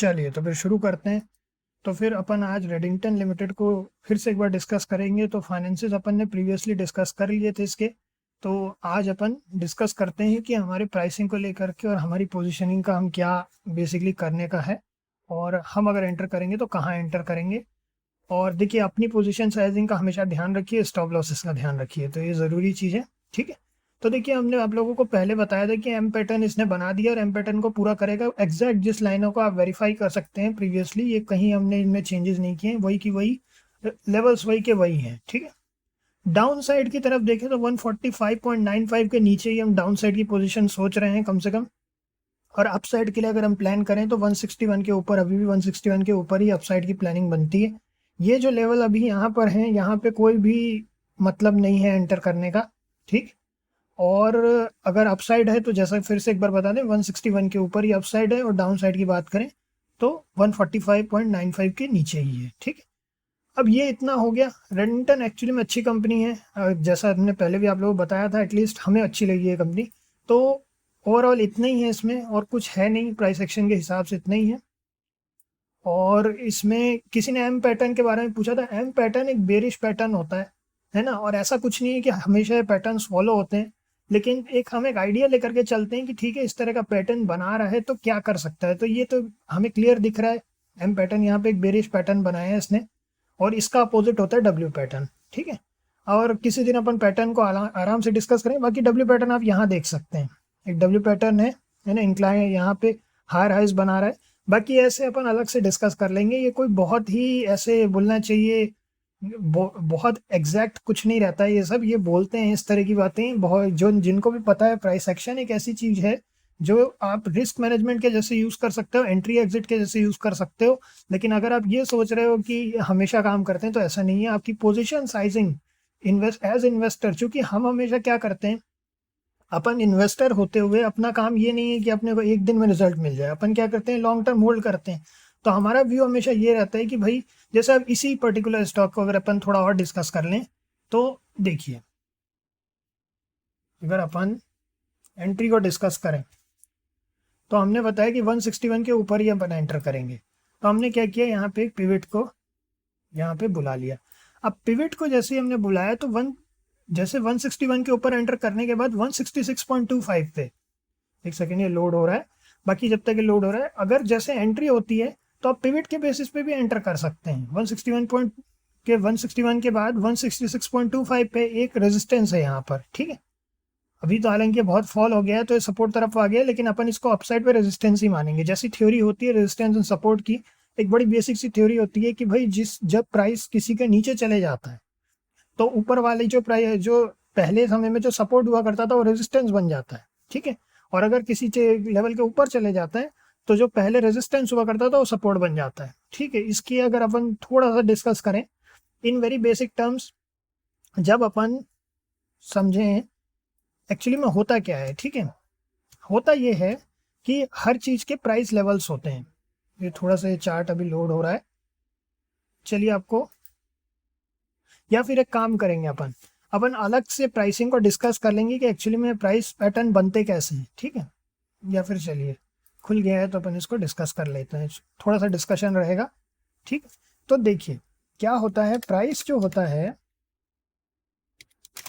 चलिए तो फिर शुरू करते हैं। तो फिर अपन आज रेडिंगटन लिमिटेड को फिर से एक बार डिस्कस करेंगे। तो फाइनेंसेस अपन ने प्रीवियसली डिस्कस कर लिए थे इसके। तो आज अपन डिस्कस करते हैं कि हमारे प्राइसिंग को लेकर के और हमारी पोजीशनिंग का हम क्या बेसिकली करने का है, और हम अगर एंटर करेंगे तो कहाँ एंटर करेंगे। और देखिए, अपनी पोजीशन साइजिंग का हमेशा ध्यान रखिए, स्टॉप लॉसेस का ध्यान रखिए, तो ये ज़रूरी चीज़ है। ठीक है। तो देखिए, हमने आप लोगों को पहले बताया था कि एम पैटर्न इसने बना दिया और एम पैटर्न को पूरा करेगा। एग्जैक्ट जिस लाइनों को आप वेरीफाई कर सकते हैं प्रीवियसली, ये कहीं हमने इनमें चेंजेस नहीं किए, वही की वही लेवल्स वही के वही हैं। ठीक है। डाउन साइड की तरफ देखें तो 145.95 के नीचे ही हम डाउन साइड की पोजीशन सोच रहे हैं कम से कम। और अप साइड के लिए अगर हम प्लान करें तो 161 के ऊपर, अभी भी 161 के ऊपर ही अप साइड की प्लानिंग बनती है। ये जो लेवल अभी यहाँ पर हैं, यहाँ पे कोई भी मतलब नहीं है एंटर करने का। ठीक। और अगर अपसाइड है तो जैसा फिर से एक बार बता दें, 161 के ऊपर ही अपसाइड है, और डाउन साइड की बात करें तो 145.95 के नीचे ही है। ठीक है। अब ये इतना हो गया। रेडिंगटन एक्चुअली में अच्छी कंपनी है, जैसा हमने पहले भी आप लोगों को बताया था, एटलीस्ट हमें अच्छी लगी है कंपनी। तो ओवरऑल इतना ही है इसमें, और कुछ है नहीं, प्राइस एक्शन के हिसाब से इतना ही है। और इसमें किसी ने एम पैटर्न के बारे में पूछा था। एम पैटर्न एक बेरिश पैटर्न होता है ना। और ऐसा कुछ नहीं है कि हमेशा ये पैटर्न्स फॉलो होते हैं, लेकिन हम एक आइडिया लेकर के चलते हैं कि ठीक है, इस तरह का पैटर्न बना रहा है तो क्या कर सकता है। तो ये तो हमें क्लियर दिख रहा है, एम पैटर्न यहाँ पे एक बेरिश पैटर्न बनाया है इसने, और इसका अपोजिट होता है डब्ल्यू पैटर्न। ठीक है। और किसी दिन अपन पैटर्न को आराम से डिस्कस करें। बाकी डब्ल्यू पैटर्न आप यहाँ देख सकते हैं, एक डब्ल्यू पैटर्न है ना, इंक्लाइन यहाँ पे हायर हाइज बना रहा है। बाकी ऐसे अपन अलग से डिस्कस कर लेंगे। ये कोई बहुत ही ऐसे बोलना चाहिए, बहुत एग्जैक्ट कुछ नहीं रहता है ये सब। ये बोलते हैं इस तरह की बातें, बहुत जो जिनको भी पता है प्राइस एक्शन एक ऐसी चीज़ है जो आप रिस्क मैनेजमेंट के जैसे यूज़ कर सकते हो, एंट्री एग्जिट के जैसे यूज़ कर सकते हो। लेकिन अगर आप ये सोच रहे हो कि हमेशा काम करते हैं, तो ऐसा नहीं है। आपकी पोजीशन साइजिंग एज इन्वेस्टर, चूंकि हम हमेशा क्या करते हैं, अपन इन्वेस्टर होते हुए अपना काम ये नहीं है कि अपने को एक दिन में रिजल्ट मिल जाए। अपन क्या करते हैं, लॉन्ग टर्म होल्ड करते हैं। तो हमारा व्यू हमेशा ये रहता है कि भाई, जैसे अब इसी पर्टिकुलर स्टॉक को अगर अपन थोड़ा और डिस्कस कर लें, तो देखिए, अगर अपन एंट्री को डिस्कस करें तो हमने बताया कि 161 के ऊपर ही अपन एंटर करेंगे। तो हमने क्या किया, यहाँ पे पिवट को यहाँ पे बुला लिया। अब पिवट को जैसे ही हमने बुलाया तो जैसे 161 के ऊपर एंटर करने के बाद 166.25 पे, एक सेकेंड ये लोड हो रहा है। बाकी जब तक ये लोड हो रहा है, अगर जैसे एंट्री होती है तो आप पिवट के बेसिस पे भी एंटर कर सकते हैं। 161 के बाद 166.25 पे एक रेजिस्टेंस है यहाँ पर। ठीक है। अभी तो हालांकि बहुत फॉल हो गया है, तो ये सपोर्ट तरफ आ गया, लेकिन अपन इसको अपसाइड पे रेजिस्टेंस ही मानेंगे। जैसी थ्योरी होती है रेजिस्टेंस एंड सपोर्ट की, एक बड़ी बेसिक सी थ्योरी होती है कि भाई जब प्राइस किसी के नीचे चले जाता है, तो ऊपर वाली जो प्राइस, जो पहले समय में जो सपोर्ट हुआ करता था, वो रेजिस्टेंस बन जाता है। ठीक है। और अगर किसी लेवल के ऊपर चले जाता है, तो जो पहले रेजिस्टेंस हुआ करता था वो सपोर्ट बन जाता है। ठीक है। इसकी अगर अपन थोड़ा सा डिस्कस करें इन वेरी बेसिक टर्म्स, जब अपन समझें एक्चुअली में होता क्या है। ठीक है। होता ये है कि हर चीज़ के प्राइस लेवल्स होते हैं। ये थोड़ा सा ये चार्ट अभी लोड हो रहा है, चलिए आपको, या फिर एक काम करेंगे, अपन अलग से प्राइसिंग को डिस्कस कर लेंगे कि एक्चुअली में प्राइस पैटर्न बनते कैसे हैं। ठीक है। या फिर चलिए, खुल गया है तो अपन इसको डिस्कस कर लेते हैं, थोड़ा सा डिस्कशन रहेगा। ठीक। तो देखिए क्या होता है, प्राइस जो होता है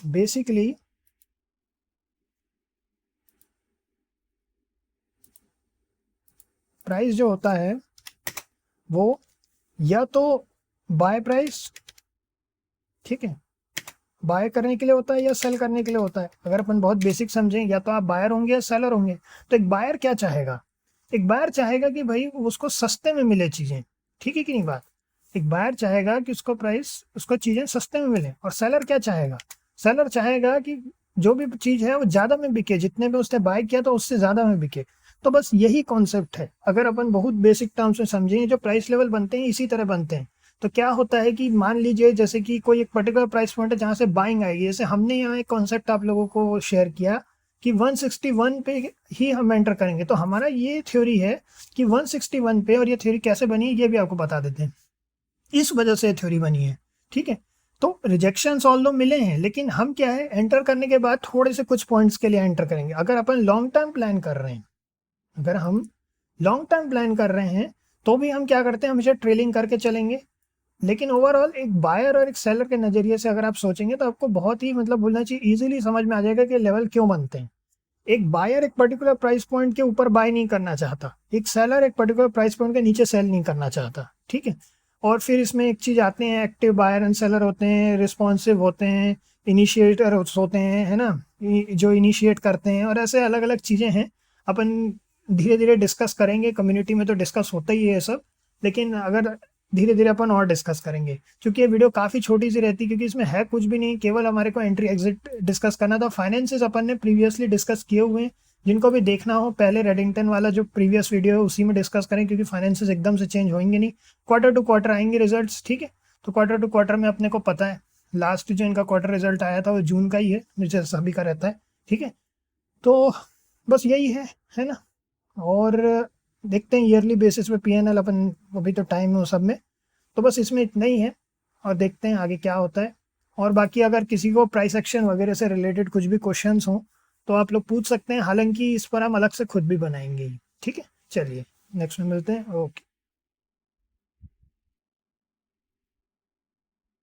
बेसिकली, प्राइस जो होता है वो या तो बाय प्राइस, ठीक है, बाय करने के लिए होता है या सेल करने के लिए होता है। अगर अपन बहुत बेसिक समझें, या तो आप बायर होंगे या सेलर होंगे। तो एक बायर क्या चाहेगा, एक बायर चाहेगा कि भाई उसको सस्ते में मिले चीज़ें। ठीक है कि नहीं बात। एक बायर चाहेगा कि उसको चीज़ें सस्ते में मिले। और सेलर क्या चाहेगा, सेलर चाहेगा कि जो भी चीज़ है वो ज़्यादा में बिके, जितने में उसने बाय किया तो उससे ज़्यादा में बिके। तो बस यही कॉन्सेप्ट है। अगर अपन बहुत बेसिक टर्म्स में समझें, जो प्राइस लेवल बनते हैं इसी तरह बनते हैं। तो क्या होता है कि मान लीजिए जैसे कि कोई एक पर्टिकुलर प्राइस पॉइंट है जहाँ से बाइंग आएगी। जैसे हमने यहाँ एक कॉन्सेप्ट आप लोगों को शेयर किया कि 161 पे ही हम एंटर करेंगे। तो हमारा ये थ्योरी है कि 161 पे, और ये थ्योरी कैसे बनी है ये भी आपको बता देते हैं। इस वजह से थ्योरी बनी है। ठीक है। तो रिजेक्शंस ऑल्दो मिले हैं, लेकिन हम क्या है, एंटर करने के बाद थोड़े से कुछ पॉइंट्स के लिए एंटर करेंगे। अगर अपन लॉन्ग टर्म प्लान कर रहे हैं, अगर हम लॉन्ग टर्म प्लान कर रहे हैं, तो भी हम क्या करते हैं, हमेशा ट्रेलिंग करके चलेंगे। लेकिन ओवरऑल एक बायर और एक सेलर के नज़रिए से अगर आप सोचेंगे तो आपको बहुत ही मतलब बोलना चाहिए ईजिली समझ में आ जाएगा कि लेवल क्यों बनते हैं। एक बायर एक पर्टिकुलर प्राइस पॉइंट के ऊपर बाय नहीं करना चाहता, एक सेलर एक पर्टिकुलर प्राइस पॉइंट के नीचे सेल नहीं करना चाहता, ठीक है। और फिर इसमें एक चीज़ आते हैं, एक्टिव बायर एंड सेलर होते हैं, रिस्पॉन्सिव होते हैं, इनिशिएटर होते हैं, है ना, जो इनिशिएट करते हैं, और ऐसे अलग अलग चीज़ें हैं। अपन धीरे धीरे डिस्कस करेंगे, कम्युनिटी में तो डिस्कस होता ही है ये सब, लेकिन अगर धीरे धीरे अपन और डिस्कस करेंगे, क्योंकि ये वीडियो काफ़ी छोटी सी रहती है, क्योंकि इसमें है कुछ भी नहीं, केवल हमारे को एंट्री एग्जिट डिस्कस करना था। फाइनेंसेस अपन ने प्रीवियसली डिस्कस किए हुए हैं, जिनको भी देखना हो पहले रेडिंगटन वाला जो प्रीवियस वीडियो है उसी में डिस्कस करें, क्योंकि फाइनेंसेस एकदम से चेंज होंगे नहीं, क्वार्टर टू क्वार्टर आएंगे रिजल्ट्स, ठीक है। तो क्वार्टर टू क्वार्टर में अपने को पता है लास्ट जो इनका क्वार्टर रिजल्ट आया था वो जून का ही है, मुझे सभी का रहता है, ठीक है। तो बस यही है ना। और देखते हैं ईयरली बेसिस पे पीएनएल अपन, अभी तो टाइम है वो सब में, तो बस इसमें इतना ही है, और देखते हैं आगे क्या होता है। और बाकी अगर किसी को प्राइस एक्शन वगैरह से रिलेटेड कुछ भी क्वेश्चंस हों तो आप लोग पूछ सकते हैं, हालांकि इस पर हम अलग से खुद भी बनाएंगे ही, ठीक है। चलिए नेक्स्ट में मिलते हैं, ओके।